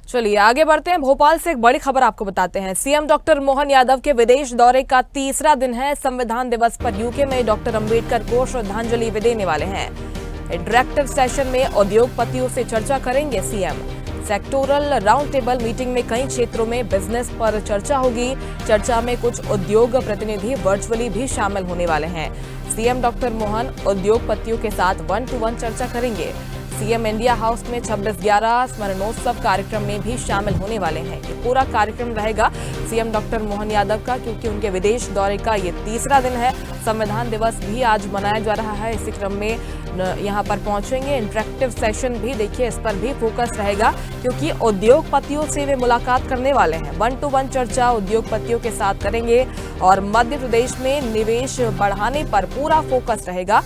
चलिए आगे बढ़ते हैं। भोपाल से एक बड़ी खबर आपको बताते हैं। सीएम डॉक्टर मोहन यादव के विदेश दौरे का तीसरा दिन है। संविधान दिवस पर यूके में डॉक्टर अंबेडकर को श्रद्धांजलि भी देने वाले हैं। इंटरैक्टिव सेशन में उद्योगपतियों से चर्चा करेंगे CM. Sectoral round table meeting में कई क्षेत्रों में बिजनेस पर चर्चा होगी। चर्चा में कुछ उद्योग प्रतिनिधि वर्चुअली भी शामिल होने वाले हैं। सीएम डॉक्टर मोहन उद्योगपतियों के साथ 1-to-1 चर्चा करेंगे। सीएम इंडिया हाउस में 26/11 स्मरणोत्सव कार्यक्रम में भी शामिल होने वाले हैं। ये पूरा कार्यक्रम रहेगा सीएम डॉक्टर मोहन यादव का, क्योंकि उनके विदेश दौरे का ये तीसरा दिन है। संविधान दिवस भी आज मनाया जा रहा है। इसी क्रम में यहाँ पर पहुंचेंगे। इंटरेक्टिव सेशन भी देखिए, इस पर भी फोकस रहेगा, क्योंकि उद्योगपतियों से वे मुलाकात करने वाले हैं। 1-to-1 चर्चा उद्योगपतियों के साथ करेंगे और मध्य प्रदेश में निवेश बढ़ाने पर पूरा फोकस रहेगा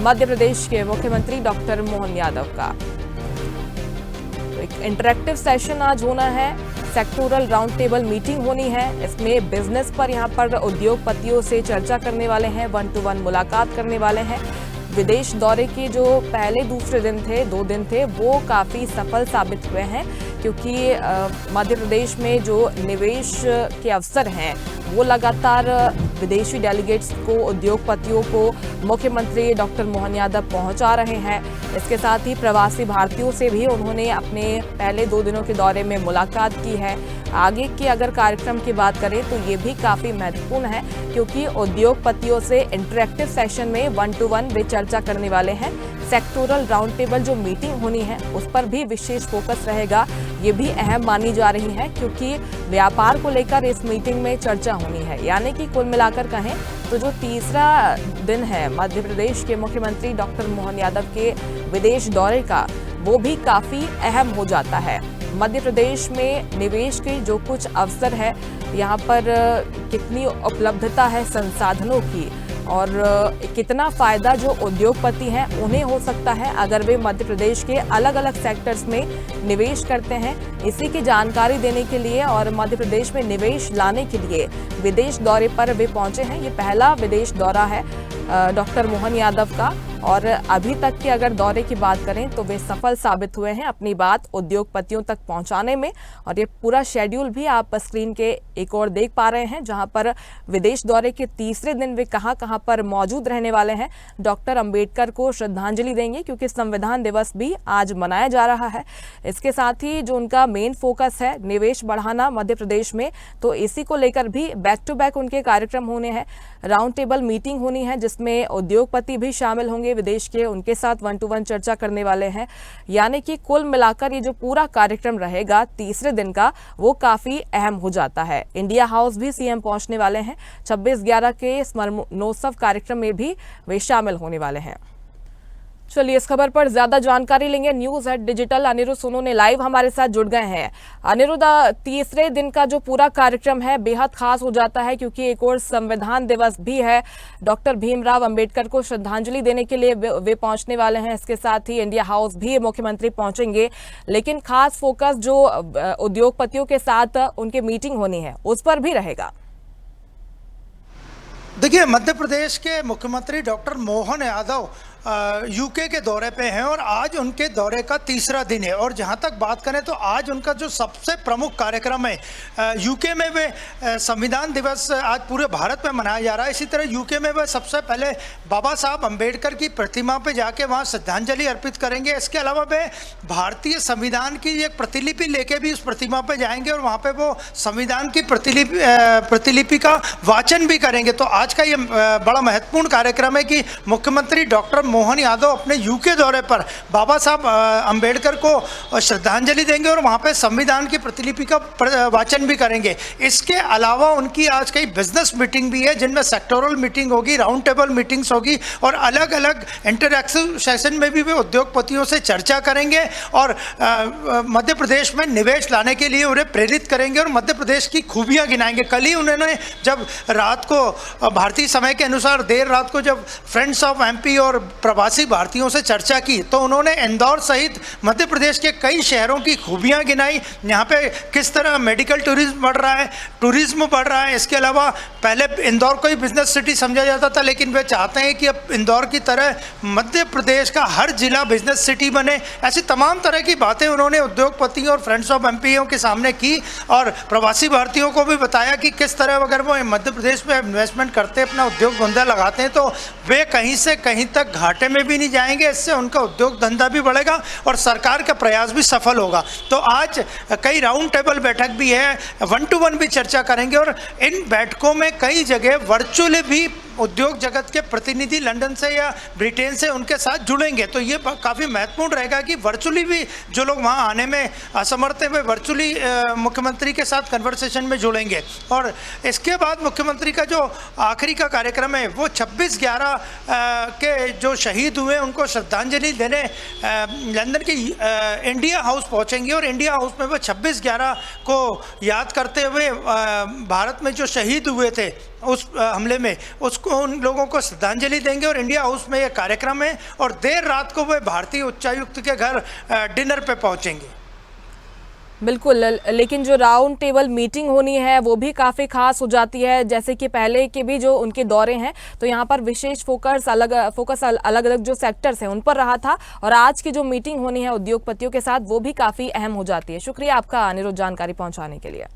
मध्य प्रदेश के मुख्यमंत्री डॉक्टर मोहन यादव का। तो एक इंटरेक्टिव सेशन आज होना है। सेक्टोरल राउंड टेबल मीटिंग होनी है। इसमें बिजनेस पर यहाँ पर उद्योगपतियों से चर्चा करने वाले हैं। 1-to-1 मुलाकात करने वाले हैं। विदेश दौरे के जो पहले दूसरे दिन थे, 2 दिन थे, वो काफ़ी सफल साबित हुए हैं, क्योंकि मध्य प्रदेश में जो निवेश के अवसर हैं वो लगातार विदेशी डेलीगेट्स को, उद्योगपतियों को मुख्यमंत्री डॉक्टर मोहन यादव पहुंचा रहे हैं। इसके साथ ही प्रवासी भारतीयों से भी उन्होंने अपने पहले 2 दिनों के दौरे में मुलाकात की है। आगे के अगर कार्यक्रम की बात करें तो ये भी काफ़ी महत्वपूर्ण है, क्योंकि उद्योगपतियों से इंटरेक्टिव सेशन में 1-to-1 वे चर्चा करने वाले हैं। सेक्टोरल राउंड टेबल जो मीटिंग होनी है उस पर भी विशेष फोकस रहेगा। ये भी अहम मानी जा रही है, क्योंकि व्यापार को लेकर इस मीटिंग में चर्चा होनी है। यानी कि कुल मिलाकर कहें तो जो तीसरा दिन है मध्य प्रदेश के मुख्यमंत्री डॉक्टर मोहन यादव के विदेश दौरे का, वो भी काफ़ी अहम हो जाता है। मध्य प्रदेश में निवेश के जो कुछ अवसर है, यहाँ पर कितनी उपलब्धता है संसाधनों की और कितना फ़ायदा जो उद्योगपति हैं उन्हें हो सकता है अगर वे मध्य प्रदेश के अलग अलग सेक्टर्स में निवेश करते हैं। इसी की जानकारी देने के लिए और मध्य प्रदेश में निवेश लाने के लिए विदेश दौरे पर वे पहुंचे हैं। ये पहला विदेश दौरा है डॉक्टर मोहन यादव का, और अभी तक के अगर दौरे की बात करें तो वे सफल साबित हुए हैं अपनी बात उद्योगपतियों तक पहुंचाने में। और ये पूरा शेड्यूल भी आप स्क्रीन के एक और देख पा रहे हैं, जहां पर विदेश दौरे के तीसरे दिन वे कहां कहां पर मौजूद रहने वाले हैं। डॉक्टर अंबेडकर को श्रद्धांजलि देंगे, क्योंकि संविधान दिवस भी आज मनाया जा रहा है। इसके साथ ही जो उनका मेन फोकस है निवेश बढ़ाना मध्य प्रदेश में, तो इसी को लेकर भी बैक टू बैक उनके कार्यक्रम होने हैं। राउंड टेबल मीटिंग होनी है जिसमें उद्योगपति भी शामिल होंगे विदेश के, उनके साथ 1-to-1 चर्चा करने वाले हैं। यानी कि कुल मिलाकर ये जो पूरा कार्यक्रम रहेगा तीसरे दिन का, वो काफी अहम हो जाता है। इंडिया हाउस भी सीएम पहुंचने वाले हैं। 26/11 के स्मरणोत्सव कार्यक्रम में भी वे शामिल होने वाले हैं। चलिए इस खबर पर ज्यादा जानकारी लेंगे। News at digital Anirudh Sonu live हमारे साथ जुड़ गए हैं। अनिरुद्ध, तीसरे दिन का जो पूरा कार्यक्रम है बेहद खास हो जाता है, क्योंकि एक और संविधान दिवस भी है। डॉक्टर भीमराव अंबेडकर को श्रद्धांजलि देने के लिए वे पहुंचने वाले हैं। इसके साथ ही इंडिया हाउस भी मुख्यमंत्री पहुंचेंगे, लेकिन खास फोकस जो उद्योगपतियों के साथ उनकी मीटिंग होनी है उस पर भी रहेगा। देखिए, मध्य प्रदेश के मुख्यमंत्री डॉक्टर मोहन यादव यूके के दौरे पे हैं और आज उनके दौरे का तीसरा दिन है। और जहां तक बात करें तो आज उनका जो सबसे प्रमुख कार्यक्रम है, यूके में वे संविधान दिवस आज पूरे भारत में मनाया जा रहा है। इसी तरह यूके में वे सबसे पहले बाबा साहब अम्बेडकर की प्रतिमा पे जाके वहां श्रद्धांजलि अर्पित करेंगे। इसके अलावा वे भारतीय संविधान की एक प्रतिलिपि लेके भी उस प्रतिमा पे जाएंगे और वहाँ पर वो संविधान की प्रतिलिपि का वाचन भी करेंगे। तो आज का ये बड़ा महत्वपूर्ण कार्यक्रम है कि मुख्यमंत्री डॉक्टर मोहन यादव अपने यूके दौरे पर बाबा साहब अंबेडकर को श्रद्धांजलि देंगे और वहाँ पे संविधान की प्रतिलिपि का वाचन भी करेंगे। इसके अलावा उनकी आज कई बिजनेस मीटिंग भी है, जिनमें सेक्टोरल मीटिंग होगी, राउंड टेबल मीटिंग्स होगी और अलग अलग इंटरैक्टिव सेशन में भी वे उद्योगपतियों से चर्चा करेंगे और मध्य प्रदेश में निवेश लाने के लिए उन्हें प्रेरित करेंगे और मध्य प्रदेश की खूबियाँ गिनाएंगे। कल ही उन्होंने जब रात को भारतीय समय के अनुसार देर रात को जब फ्रेंड्स ऑफ एमपी और प्रवासी भारतीयों से चर्चा की तो उन्होंने इंदौर सहित मध्य प्रदेश के कई शहरों की खूबियां गिनाई। यहाँ पे किस तरह मेडिकल टूरिज्म बढ़ रहा है, टूरिज्म बढ़ रहा है। इसके अलावा पहले इंदौर को ही बिजनेस सिटी समझा जाता था, लेकिन वे चाहते हैं कि अब इंदौर की तरह मध्य प्रदेश का हर जिला बिजनेस सिटी बने। ऐसी तमाम तरह की बातें उन्होंने उद्योगपतियों और फ्रेंड्स ऑफ एमपीओ के सामने की और प्रवासी भारतीयों को भी बताया कि किस तरह अगर वो मध्य प्रदेश में इन्वेस्टमेंट करते, अपना उद्योग धंधा लगाते हैं तो वे कहीं से कहीं तक घाटे में भी नहीं जाएंगे। इससे उनका उद्योग धंधा भी बढ़ेगा और सरकार का प्रयास भी सफल होगा। तो आज कई राउंड टेबल बैठक भी है, 1-to-1 भी चर्चा करेंगे और इन बैठकों में कई जगह वर्चुअली भी उद्योग जगत के प्रतिनिधि लंदन से या ब्रिटेन से उनके साथ जुड़ेंगे। तो ये काफ़ी महत्वपूर्ण रहेगा कि वर्चुअली भी जो लोग वहाँ आने में असमर्थ हैं वे वर्चुअली मुख्यमंत्री के साथ कन्वर्सेशन में जुड़ेंगे। और इसके बाद मुख्यमंत्री का जो आखिरी का कार्यक्रम है वो 26/11 के जो शहीद हुए उनको श्रद्धांजलि देने लंदन के इंडिया हाउस पहुँचेंगे और इंडिया हाउस में वो 26/11 को याद करते हुए भारत में जो शहीद हुए थे उस हमले में उसको उन लोगों को श्रद्धांजलि देंगे। और इंडिया हाउस में ये कार्यक्रम है और देर रात को वे भारतीय उच्चायुक्त के घर डिनर पे पहुंचेंगे। बिल्कुल, लेकिन जो राउंड टेबल मीटिंग होनी है वो भी काफ़ी खास हो जाती है। जैसे कि पहले के भी जो उनके दौरे हैं तो यहाँ पर विशेष फोकस अलग अलग जो सेक्टर्स हैं उन पर रहा था और आज की जो मीटिंग होनी है उद्योगपतियों के साथ वो भी काफ़ी अहम हो जाती है। शुक्रिया आपका अनिरुद्ध जानकारी पहुँचाने के लिए।